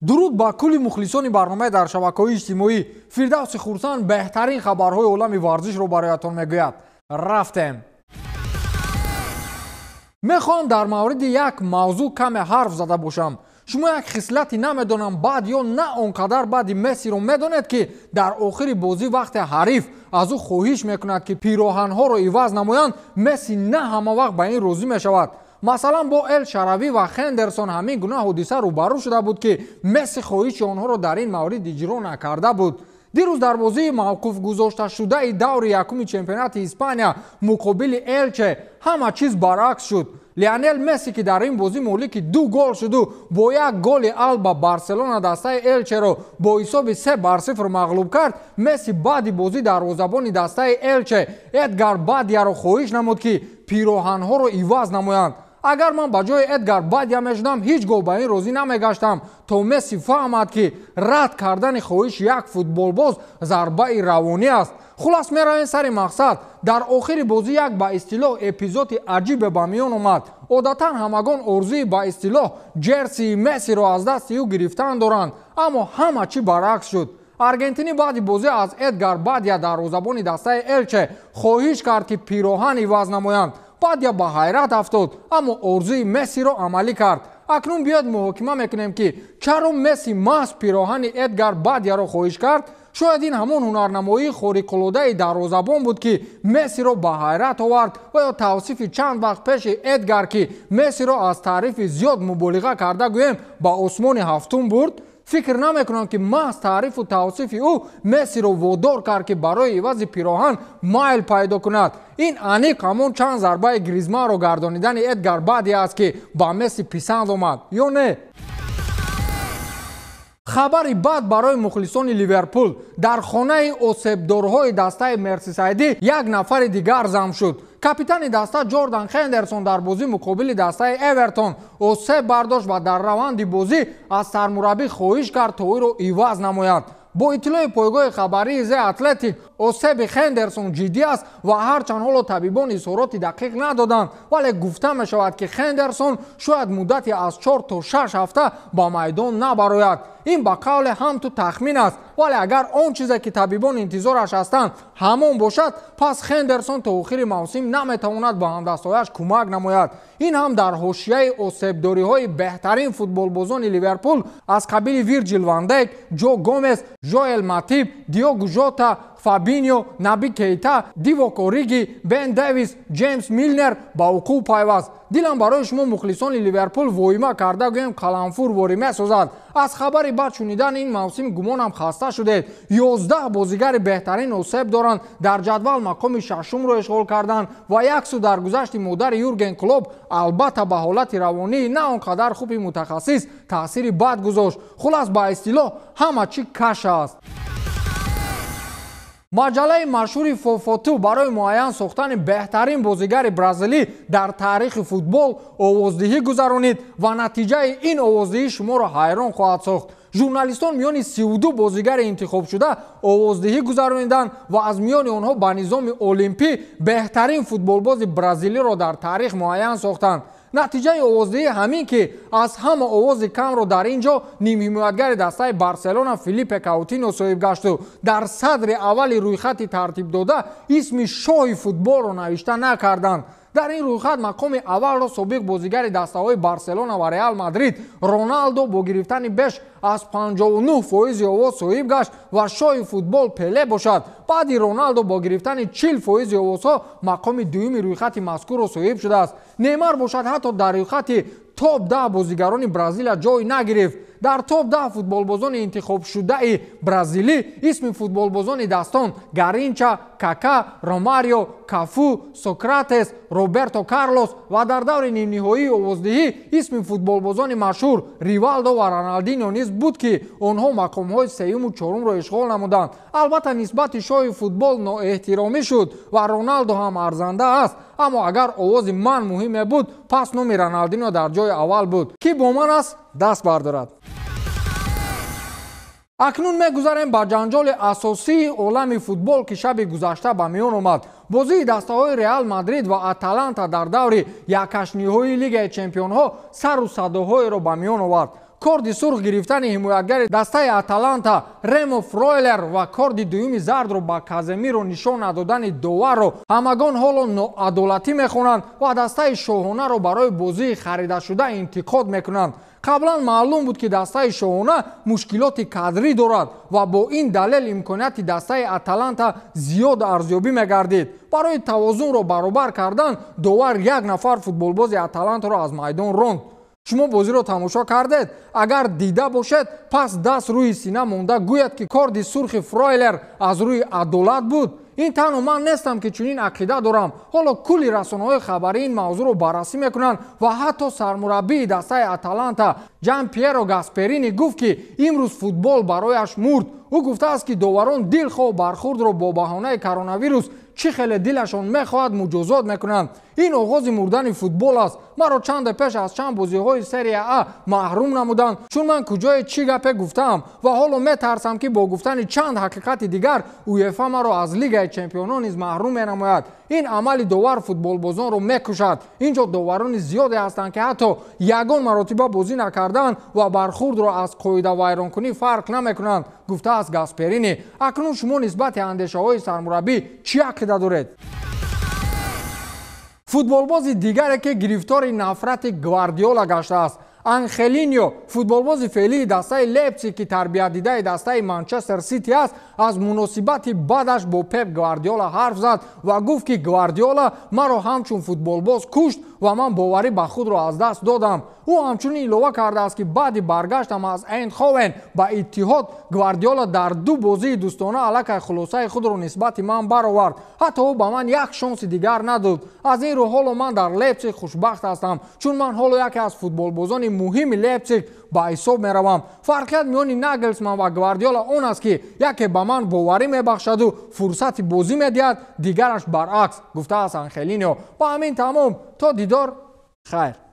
дуруд ба кулли мухлисони барномаи дар шабакаҳои иҷтимоӣ. Фирдавси Хурсанд беҳтарин хабарҳои олами варзишро бароятон мегӯяд. Рафтем. мехоҳам дар мавриди як мавзӯъ каме ҳарф зада бошам. шумо як хислати намедонам баъд ё на он қадар баъди Мессиро медонед ки дар охири бозӣ вақте ҳариф аз ӯ хоҳиш мекунад ки пироҳанҳоро иваз намоянд, Месси на ҳама вақт ба ин розӣ мешавад. масалан бо Эл Шаравӣ ва Хендерсон ҳамин гуна ҳодиса рӯбарӯ шуда буд ки Месси хоҳиши онҳоро дар ин маврид иҷро накарда буд. дирӯз дар бозии мавқуфгузошташудаи даври якуми чемпионати Испания муқобили Элче ҳама чиз баръакс шуд. Лионел Месси ки дар ин бозӣ молики 2 гол шуду бо як голи Алба Барселона дастаи Элчеро бо ҳисоби 3-0 мағлуб кард. Месси баъди бозӣ дарвозабони дастаи Элче Эдгар Бадияро хоҳиш намуд ки пироҳанҳоро иваз намоянд. агар ман ба ҷои Эдгар Бадия мешудам, ҳеҷ гол ба ин розӣ намегаштам, то Месси фаҳмад ки рад кардани хоҳиши як футболбоз зарбаи равонӣ аст. хулас меравем сари мақсад. дар охири бозӣ як ба истилоҳ эпизоди аҷибе ба миён омад. одатан ҳамагон орзуи ба истилоҳ ҷерсии Мессиро аз дасти ӯ гирифтан доранд, аммо ҳама чӣ баръакс шуд. аргентинӣ баъди бозӣ аз Эдгар Бадия дарвозабони дастаи Элче хоҳиш кард ки пироҳан иваз намоянд. Бадия ба ҳайрат афтод, аммо орзуи Мессиро амалӣ кард. акнун биёед муҳокима мекунем ки чаро Месси маҳз пироҳани Эдгар Бадияро хоҳиш кард. шояд ин ҳамон ҳунарнамоии хориқулодаи дарвозабон буд ки Мессиро ба ҳайрат овард ва ё тавсифи чанд вақт пеши Эдгар ки Мессиро аз таърифи зиёд муболиға карда гӯем ба осмони ҳафтум бурд. фикр намекунам ки маҳз таърифу тавсифи ӯ Мессиро водор кард ки барои ивази пироҳан майл пайдо кунад. ин аниқ ҳамон чанд зарбаи Гризманро гардонидани Эдгар Бадия аст ки ба Месси писанд омад, ё не? хабари бад барои мухлисони Ливерпул. дар хонаи осебдорҳои дастаи Мерсисайдӣ як нафари дигар зам шуд. капитани даста Ҷордан Хендерсон дар бозӣ муқобили дастаи Эвертон осеб бардошт ва дар раванди бозӣ аз сармураббӣ хоҳиш кард то ӯро иваз намояд. бо иттилои пойгоҳи хабарии The Athletic, осеби Хендерсон ҷиддӣ аст ва ҳарчанд ҳоло табибон изҳороти дақиқ надоданд, вале гуфта мешавад ки Хендерсон шояд муддати аз 4 то 6 ҳафта ба майдон набарояд. ин ба қавле ҳамту тахмин аст, вале агар он чизе ки табибон интизораш ҳастанд ҳамон бошад, пас Хендерсон то охири мавсим наметавонад ба ҳамдастҳояш кӯмак намояд. ин ҳам дар ҳошияи осебдориҳои беҳтарин футболбозони Ливерпул аз қабили Вирҷил ван Дайк, Ҷо Гомес, Жоэл Матип, Диого Жота, Фабиньо, Наби Кейта, Дивок Ориги, Бен Дэвис, Джеймс Милнер ба вуқӯъ пайваст. дилам барои шумо мухлисони Ливерпул воима карда гӯем қаламфур ворӣ месозад. аз хабари бад шунидани ин мавсим гумонам хаста шудед. 11 бозигари беҳтарин осеб доранд, дар ҷадвал мақоми шашумро ишғол карданд ва як су дар гузашти модари Юрген Клоп албатта ба ҳолати равонии на он қадар хуби мутахассис таъсири бад гузошт. хулас ба истилоҳ ҳама чӣ каша аст. маҷалаи машҳури Фофоту барои муайян сохтани беҳтарин бозигари бразилӣ дар таърихи футбол овоздиҳӣ гузаронид ва натиҷаи ин овоздиҳӣ шуморо ҳайрон хоҳад сохт. журналистон миёни 32 бозигари интихобшуда овоздиҳӣ гузарониданд ва аз миёни онҳо ба низоми олимпӣ беҳтарин футболбози бразилиро дар таърих муайян сохтанд. натиҷаи овоздиҳӣ ҳамин ки аз ҳама овози камро дар ин ҷо нимҳимоятгари дастаи Барселона Филиппе Каутиньо соҳиб гашту дар садри аввали рӯйхати тартибдода исми шоҳи футболро навишта накарданд. дар ин рӯйхат мақоми аввалро собиқ бозигари дастаҳои Барселона ва Реал Мадрид Роналдо бо гирифтани беш аз 59% овоз соҳиб гашт ва шоҳи футбол Пеле бошад. баъди Роналдо бо гирифтани 40% овозҳо мақоми дуюми рӯйхати мазкурро соҳиб шудааст. Неймар бошад ҳатто дар рӯйхати топ 10 бозигарони Бразилия ҷой нагирифт. дар топ 10 футболбозони интихобшудаи бразилӣ исми футболбозони дастон Гаринча, Кака, Ромарио, Кафу, Сократес, Роберто Карлос ва дар даври нимниҳоии овоздиҳӣ исми футболбозони машҳур Ривалдо ва Роналдиньо низ буд ки онҳо мақомҳои сеюму чорумро ишғол намуданд. албатта нисбати шоҳи футбол ноэҳтиромӣ шуд ва Роналдо ҳам арзанда аст, аммо агар овози ман муҳим мебуд, пас номи Роналдиньо дар ҷои аввал буд. ки бо ман аст, даст бардорад. акнун мегузарем ба ҷанҷоли асосии олами футбол ки шаби гузашта ба миён омад. бозии дастаҳои Реал Мадрид ва Аталанта дар даври якашниҳои Лигаи Чемпионҳо сару садоҳоеро ба миён овард. корди сурх гирифтани ҳимоятгари дастаи Аталанта Ремо Фройлер ва корди дуюми зардро ба Каземиро нишон надодани доварро ҳамагон ҳоло ноадолатӣ мехонанд ва дастаи шоҳонаро барои бозии харидашуда интиқод мекунанд. қаблан маълум буд ки дастаи шоҳона мушкилоти кадрӣ дорад ва бо ин далел имконияти дастаи Аталанта зиёд арзёбӣ мегардид. барои тавозунро баробар кардан довар як нафар футболбози Аталантаро аз майдон ронд. шумо бозиро тамошо кардед? агар дида бошед, пас даст рӯи сина монда гӯяд ки корди сурхи Фройлер аз рӯи адолат буд. ин танҳо ман нестам ки чунин ақида дорам. ҳоло кулли расонаҳои хабарӣ ин мавзӯъро баррасӣ мекунанд ва ҳатто сармураббии дастаи Аталанта Ҷан Пьеро Гасперини гуфт ки имрӯз футбол барояш мурд. ӯ гуфтааст ки доварон дилхоҳ бархурдро бо баҳонаи коронавирус чӣ хеле дилашон мехоҳад муҷозот мекунанд. ин оғози мурдани футбол аст. маро чанде пеш аз чанд бозиҳои серия А маҳрум намуданд, чун ман куҷои чӣ гапе гуфтаам ва ҳоло метарсам ки бо гуфтани чанд ҳақиқати дигар УЕФА маро аз Лигаи чемпионон низ маҳрум менамояд. ин амали довар футболбозонро мекушад. инҷо доварони зиёде ҳастанд ки ҳатто ягон маротиба бозӣ накардан ва бархурдро аз қоидавайронкунӣ фарқ намекунанд, гуфтааст Гасперини. акнун шумо нисбати андешаҳои сармураббӣ чӣ ақида доред? футболбози дигаре ки гирифтори нафрати Гвардиола гаштааст. Анхелиньо, футболбози феълии дастаи Лейпциг ки тарбиятдидаи дастаи Манчестер Сити аст, аз муносибати бадаш бо Пеп Гвардиола ҳарф зад ва гуфт ки Гвардиола маро ҳамчун футболбоз кушт ва ман боварӣ ба худро аз даст додам. ӯ ҳамчунин илова кардааст ки баъди баргаштам аз Эйндховен ба Иттиҳод, Гвардиола дар ду бозии дӯстона аллакай хулосаи худро нисбати ман баровард. ҳатто ӯ ба ман як шонси дигар надод. аз ин рӯ ҳоло ман дар Лейпциг хушбахт ҳастам, чун ман ҳоло яке аз футболбозони муҳими Лейпциг ба ҳисоб меравам. фарқият миёни Нагельсман ва Гвардиола он аст ки яке ба ман боварӣ мебахшаду фурсати бозӣ медиҳад, дигараш баръакс, гуфтааст Анхелиньо. ба ҳамин тамом, то дидор, хайр.